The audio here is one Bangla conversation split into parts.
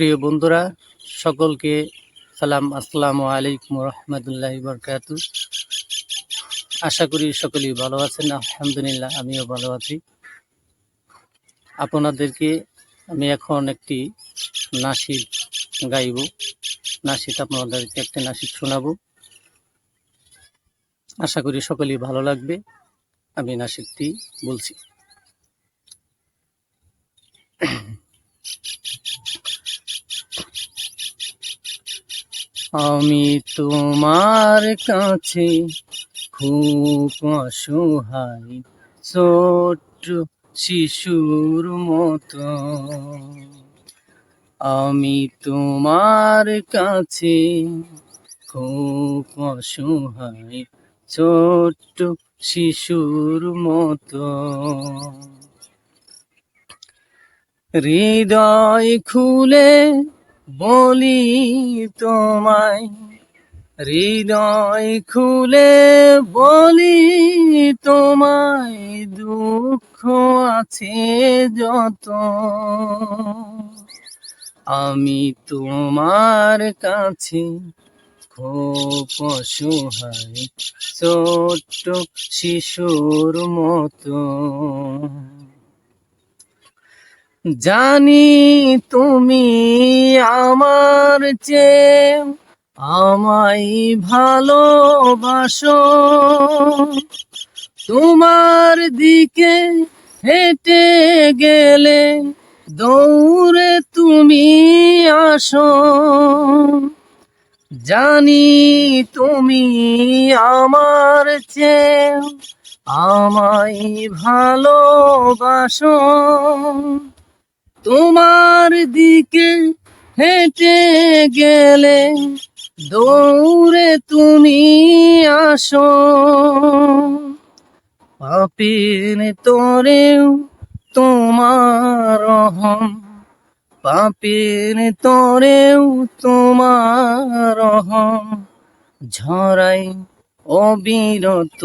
প্রিয় বন্ধুরা, সকলকে সালাম। আসসালামু আলাইকুম রহমতুল্লাহি বরকাতু। আশা করি সকলেই ভালো আছেন। আলহামদুলিল্লাহ, আমিও ভালো আছি। আপনাদেরকে আমি এখন একটি নাশিদ গাইব। আপনাদেরকে একটি নাশিদ শোনাবো। আশা করি সকলেই ভালো লাগবে। আমি নাশিদটি বলছি। আমি তোমার কাছে খুব অসহায়, ছোট্ট শিশুর মতো। আমি তোমার কাছে খুব অসহায়, ছোট্ট শিশুর মতো। হৃদয় খুলে বলি তোমায়, হৃদয় খুলে বলি তোমায়, দুঃখ আছে যত। আমি তোমার কাছে খুব অসহায়, ছোট্ট শিশুর মতো। জানি তুমি আমার চেয়ে আমায় ভালোবাসো, তোমার দিকে হেঁটে গেলে দৌড়ে তুমি আসো। জানি তুমি আমার চেয়ে আমায় ভালোবাসো, তোমার দিকে হেঁটে গেলে দৌড়ে তুমি আসো। পাপীর তোরেও তোমার রহম, পাপীর তোরেও তোমার রহম ঝরাই অবিরত।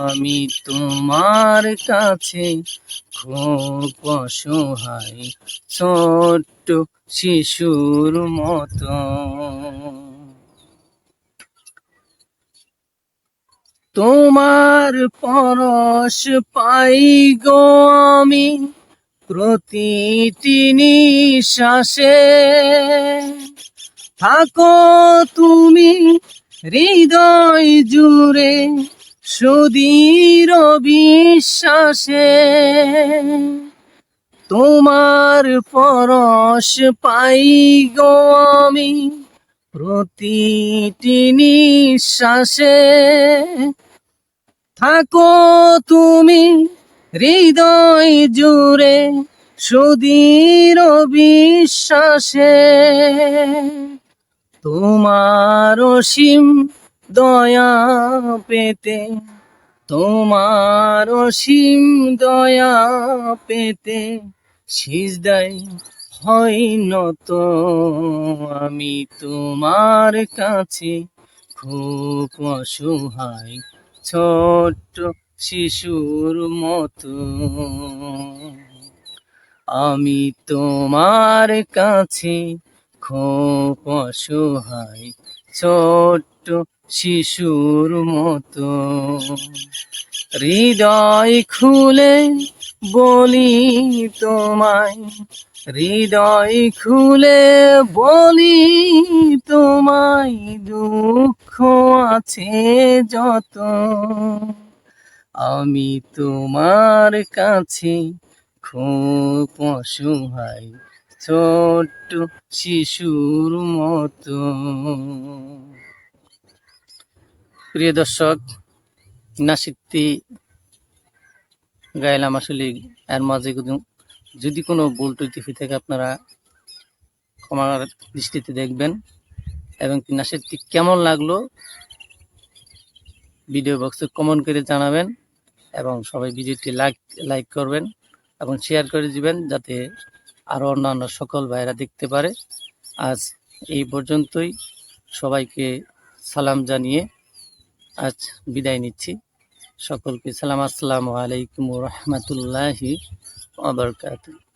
আমি তোমার কাছে খুব অসহায়, ছোট্ট শিশুর মতো। তোমার পরশ পাই গো আমি প্রতিটি নিঃশ্বাসে। থাকো তুমি হৃদয় জুড়ে সুদৃঢ় বিশ্বাসে। তোমার পরশ পাই গো আমি প্রতিটি নিঃশ্বাসে। থাকো তুমি হৃদয় জুড়ে সুদৃঢ় বিশ্বাসে। তোমার অসীম দয়া পেতে, তোমার অসীম দয়া পেতে সিজদায় হয় নত। আমি তোমার কাছে খুব অসহায়, ছোট্ট শিশুর মতো। আমি তোমার কাছে খুব অসহায়, ছোট্ট শিশুর মতো। হৃদয় খুলে বলি তোমায়, হৃদয় খুলে বলি তোমায়, দুঃখ আছে যত। আমি তোমার কাছে খুব অসহায়, ছোট্ট শিশুর মতো। প্রিয় দর্শক, নাশিদটি গাইলাম। আসলে এর মাঝে যদি কোনো ভুল ত্রুটি থেকে আপনারা ক্ষমার দৃষ্টিতে দেখবেন, এবং নাশিদটি কেমন লাগলো ভিডিও বক্সে কমেন্ট করে জানাবেন, এবং সবাই ভিডিওটি লাইক করবেন এবং শেয়ার করে দিবেন, যাতে আরও অন্যান্য সকল ভাইরা দেখতে পারে। আজ এই পর্যন্তই। সবাইকে সালাম জানিয়ে আজ বিদায় নিচ্ছি। সকলকে সালাম। আসসালামু আলাইকুম রহমতুল্লাহি ওয়া বারাকাতুহু।